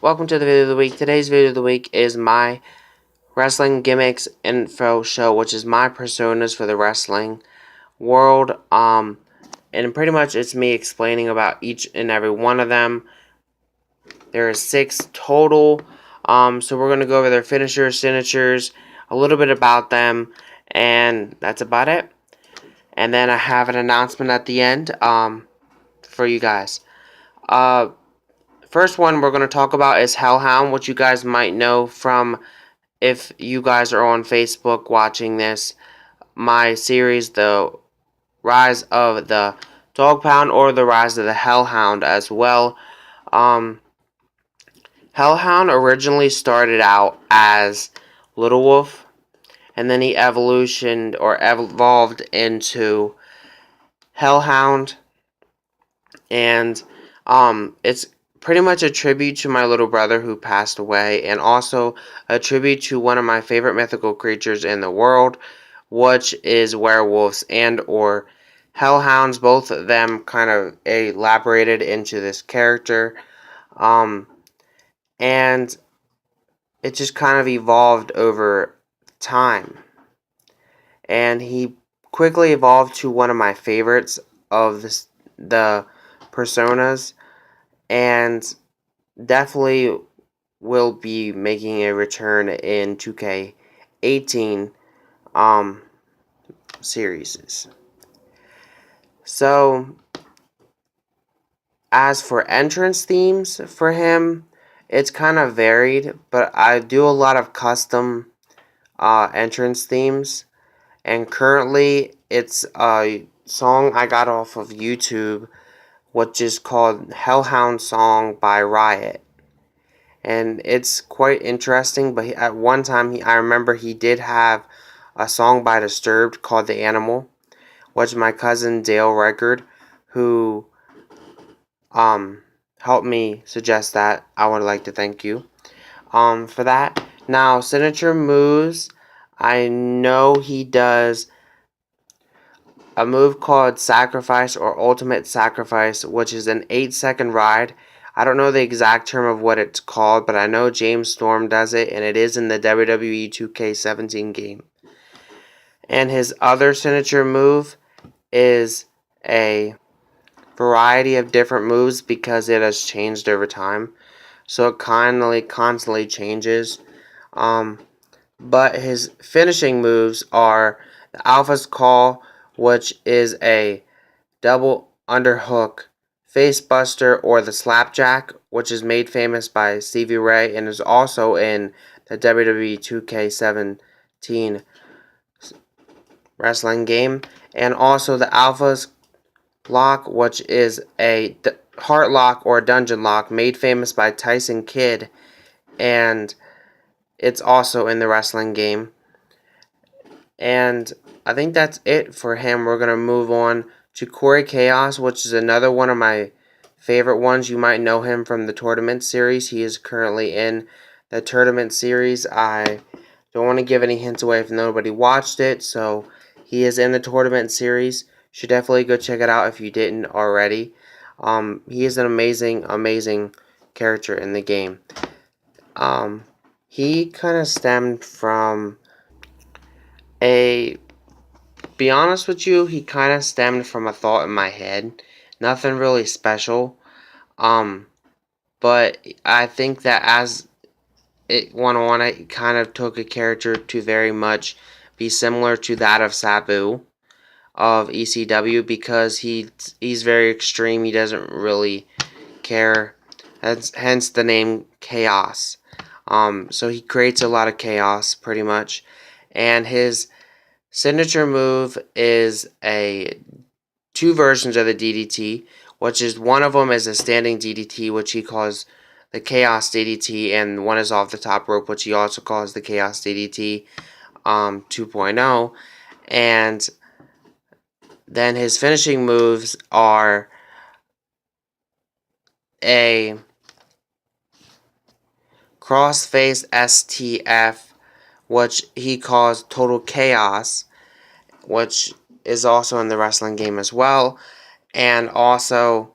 Welcome to the video of the week. Today's video of the week is my wrestling gimmicks info show, which is my personas for the wrestling world. And pretty much it's me explaining about each and every one of them. There are 6 total. So we're gonna go over their finishers, signatures, a little bit about them, and that's about it. And then I have an announcement at the end for you guys. First one we're going to talk about is Hellhound, which you guys might know from, if you guys are on Facebook watching this, my series, The Rise of the Dog Pound, or The Rise of the Hellhound as well. Hellhound originally started out as Little Wolf, and then he evolved into Hellhound, and it's pretty much a tribute to my little brother who passed away, and also a tribute to one of my favorite mythical creatures in the world, which is werewolves and or hellhounds. Both of them kind of elaborated into this character, and it just kind of evolved over time, and he quickly evolved to one of my favorites of the personas, and definitely will be making a return in 2K18 series. So, as for entrance themes for him, it's kind of varied, but I do a lot of custom entrance themes, and currently it's a song I got off of YouTube, which is called Hellhound Song by Riot. And it's quite interesting, but at one time I remember he did have a song by Disturbed called The Animal, which my cousin Dale Reichard, who helped me suggest that, I would like to thank you for that. Now, signature moves, I know he does a move called Sacrifice or Ultimate Sacrifice, which is an 8-second ride. I don't know the exact term of what it's called, but I know James Storm does it, and it is in the WWE 2K17 game. And his other signature move is a variety of different moves because it has changed over time. So it constantly changes. But his finishing moves are the Alpha's Call, which is a double underhook facebuster, or the Slapjack, which is made famous by Stevie Ray and is also in the WWE 2K17 wrestling game, and also the Alpha's Lock, which is a heart lock or dungeon lock made famous by Tyson Kidd, and it's also in the wrestling game. And I think that's it for him. We're going to move on to Corey Chaos, which is another one of my favorite ones. You might know him from the tournament series. He is currently in the tournament series. I don't want to give any hints away if nobody watched it, so he is in the tournament series. You should definitely go check it out if you didn't already. He is an amazing character in the game. He kind of stemmed from be honest with you, he kind of stemmed from a thought in my head. Nothing really special. But I think that as it went on, it kind of took a character to very much be similar to that of Sabu of ECW, because he's very extreme. He doesn't really care. Hence the name Chaos. So he creates a lot of chaos, pretty much. And his signature move is two versions of the DDT, which is one of them is a standing DDT, which he calls the Chaos DDT, and one is off the top rope, which he also calls the Chaos DDT 2.0. And then his finishing moves are a crossface STF, which he calls Total Chaos, which is also in the wrestling game as well. And also,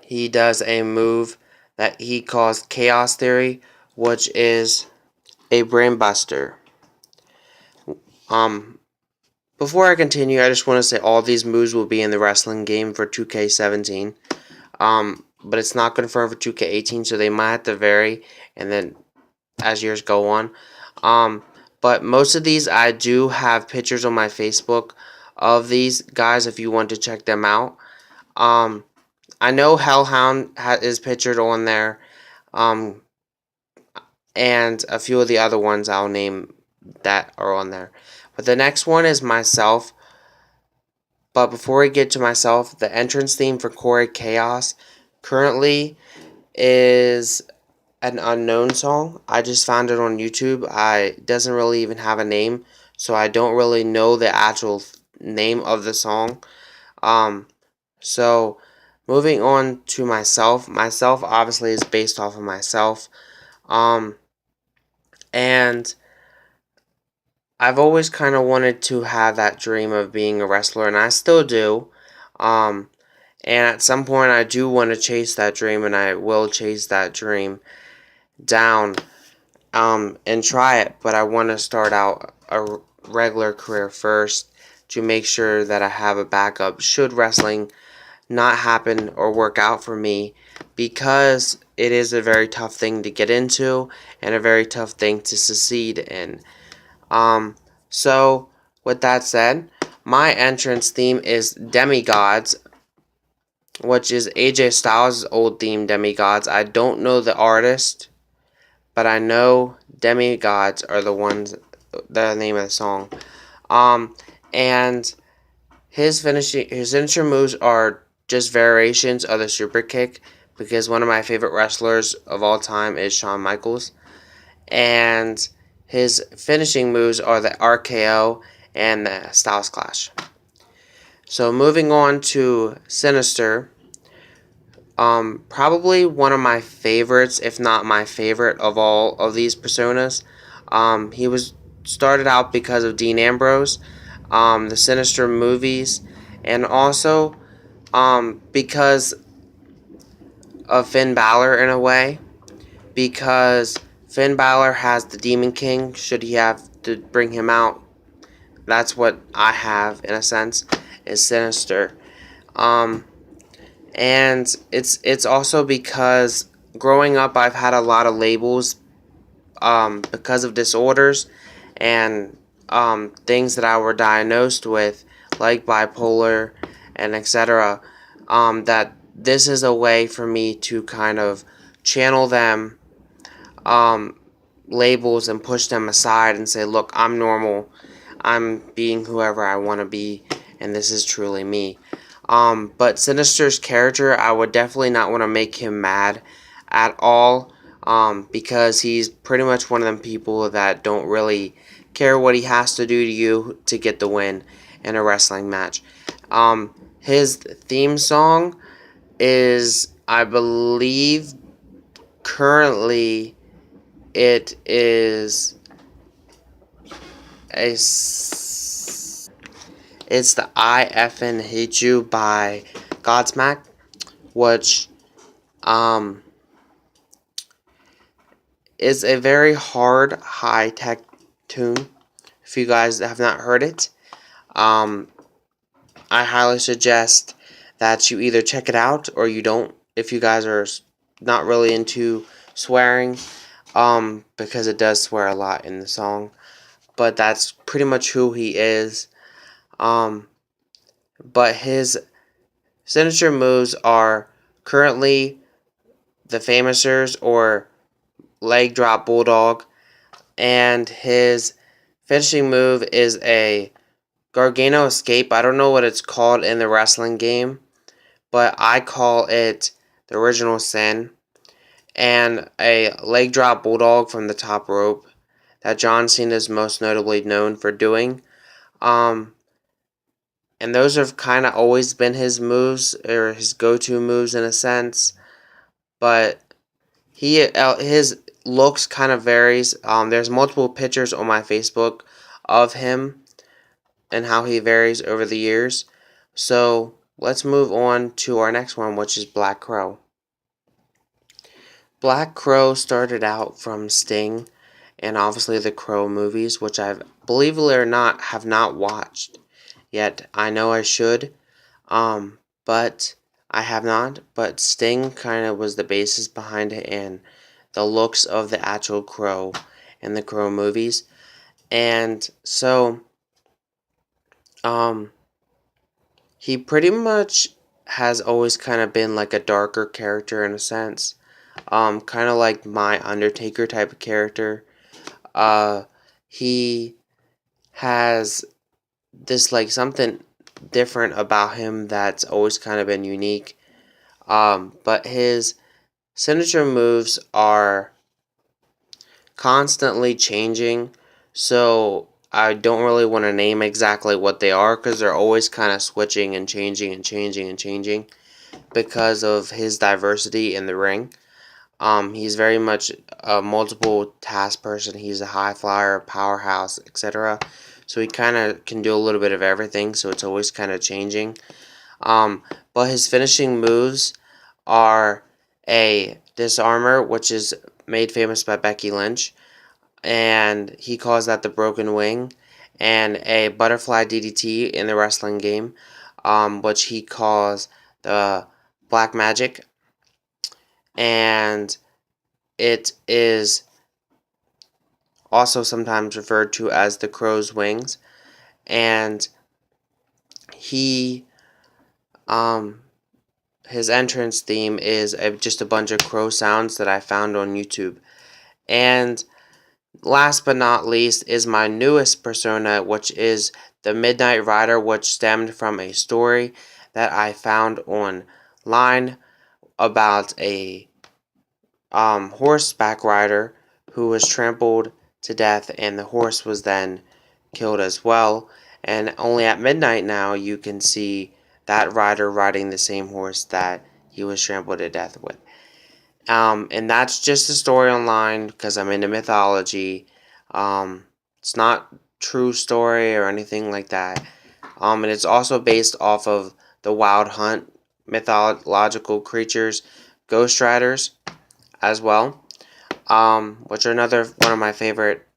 he does a move that he calls Chaos Theory, which is a brain buster. Before I continue, I just want to say all these moves will be in the wrestling game for 2K17. But it's not confirmed for 2K18, so they might have to vary, and then as years go on. But most of these I do have pictures on my Facebook of these guys if you want to check them out. I know Hellhound is pictured on there, and a few of the other ones I'll name that are on there. But the next one is myself. But before we get to myself, the entrance theme for Corey Chaos currently is an unknown song. I just found it on YouTube. It doesn't really even have a name, so I don't really know the actual name of the song. So moving on to myself. Myself obviously is based off of myself. And I've always kind of wanted to have that dream of being a wrestler, and I still do. And at some point, I do want to chase that dream, and I will chase that dream down, and try it. But I want to start out a regular career first to make sure that I have a backup should wrestling not happen or work out for me, because it is a very tough thing to get into and a very tough thing to succeed in. So with that said, my entrance theme is Demigods, which is AJ Styles' old theme, Demigods. I don't know the artist, but I know Demigods are the name of the song. And his signature moves are just variations of the super kick, because one of my favorite wrestlers of all time is Shawn Michaels. And his finishing moves are the RKO and the Styles Clash. So moving on to Sinister, probably one of my favorites, if not my favorite of all of these personas. He was started out because of Dean Ambrose, the Sinister movies, and also because of Finn Balor in a way, because Finn Balor has the Demon King, should he have to bring him out. That's what I have, in a sense, is Sinister. And it's also because growing up I've had a lot of labels because of disorders and things that I were diagnosed with, like bipolar and etc. That this is a way for me to kind of channel them labels and push them aside and say, look, I'm normal. I'm being whoever I want to be, and this is truly me. But Sinister's character, I would definitely not want to make him mad at all, because he's pretty much one of them people that don't really care what he has to do to you to get the win in a wrestling match. His theme song is, I believe, currently it is it's the I Effin' Hate You by Godsmack, which is a very hard, high-tech tune. If you guys have not heard it, I highly suggest that you either check it out or you don't, if you guys are not really into swearing, because it does swear a lot in the song. But that's pretty much who he is. But his signature moves are currently the Famousers or leg drop bulldog, and his finishing move is a Gargano escape. I don't know what it's called in the wrestling game, but I call it the original sin, and a leg drop bulldog from the top rope that John Cena is most notably known for doing. And those have kind of always been his moves, or his go-to moves in a sense, but his looks kind of varies. There's multiple pictures on my Facebook of him and how he varies over the years. So let's move on to our next one, which is Black Crow. Black Crow started out from Sting and obviously the Crow movies, which I believe it or not have not watched yet. I know I should, but I have not. But Sting kind of was the basis behind it and the looks of the actual Crow in the Crow movies. And so, um, he pretty much has always kind of been like a darker character in a sense. Kind of like my Undertaker type of character. He has this like something different about him that's always kind of been unique. But his signature moves are constantly changing, so I don't really want to name exactly what they are because they're always kind of switching and changing and changing and changing because of his diversity in the ring. He's very much a multiple task person. He's a high flyer, powerhouse, etc. So he kind of can do a little bit of everything. So it's always kind of changing. But his finishing moves are a disarmor, which is made famous by Becky Lynch, and he calls that the broken wing, and a butterfly DDT in the wrestling game, which he calls the black magic, and it is also sometimes referred to as the crow's wings, and he his entrance theme is just a bunch of crow sounds that I found on YouTube. And last but not least is my newest persona, which is the Midnight Rider, which stemmed from a story that I found online about a horseback rider who was trampled to death, and the horse was then killed as well. And only at midnight now you can see that rider riding the same horse that he was trampled to death with. And that's just a story online because I'm into mythology. It's not true story or anything like that. And it's also based off of the Wild Hunt mythological creatures, Ghost Riders, as well, which are another one of my favorite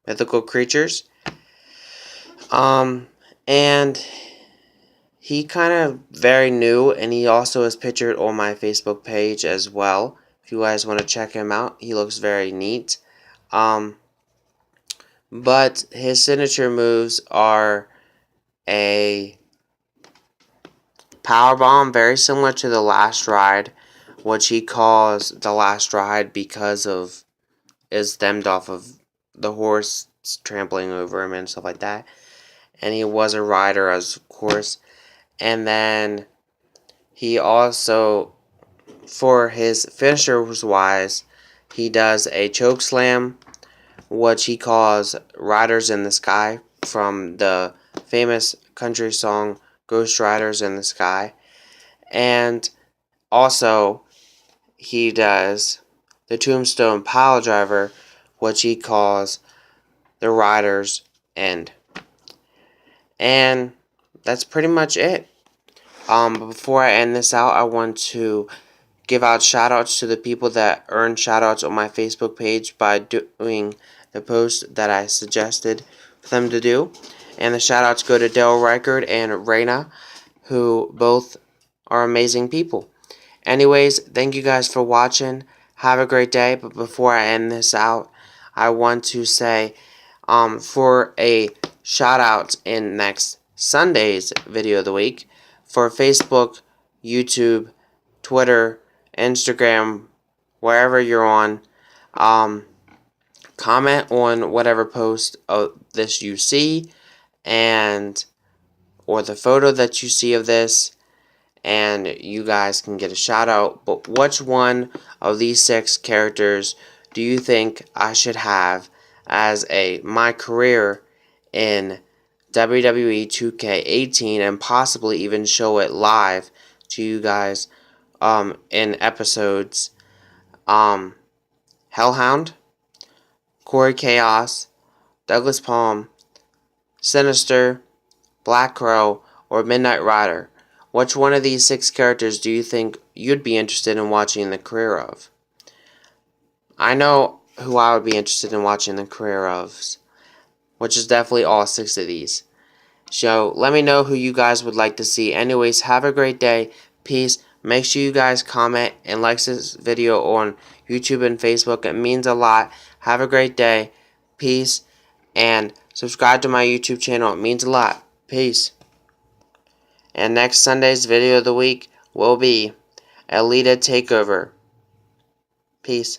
mythical creatures. And he kind of very new, and he also is pictured on my Facebook page as well. If you guys want to check him out, he looks very neat. But his signature moves are a power bomb, very similar to the Last Ride, which he calls the Last Ride because of is stemmed off of the horse trampling over him and stuff like that. And he was a rider, as of course. And then he also, for his finishers wise, he does a choke slam, which he calls Riders in the Sky, from the famous country song Ghost Riders in the Sky. And also, he does the Tombstone Pile Driver, which he calls the Rider's End. And that's pretty much it. But before I end this out, I want to give out shoutouts to the people that earn shoutouts on my Facebook page by doing the post that I suggested for them to do. And the shoutouts go to Dale Reichard and Raina, who both are amazing people. Anyways, thank you guys for watching. Have a great day. But before I end this out, I want to say for a shout out in next Sunday's video of the week for Facebook, YouTube, Twitter, Instagram, wherever you're on, comment on whatever post of this you see, and or the photo that you see of this, and you guys can get a shout out. But which one of these 6 characters do you think I should have as my career in WWE 2K18, and possibly even show it live to you guys in episodes? Hellhound, Corey Chaos, Douglas Palm, Sinister, Black Crow, or Midnight Rider? Which one of these 6 characters do you think you'd be interested in watching the career of? I know who I would be interested in watching the career of, which is definitely all 6 of these. So let me know who you guys would like to see. Anyways, have a great day. Peace. Make sure you guys comment and like this video on YouTube and Facebook. It means a lot. Have a great day. Peace. And subscribe to my YouTube channel. It means a lot. Peace. And next Sunday's video of the week will be a Lita takeover. Peace.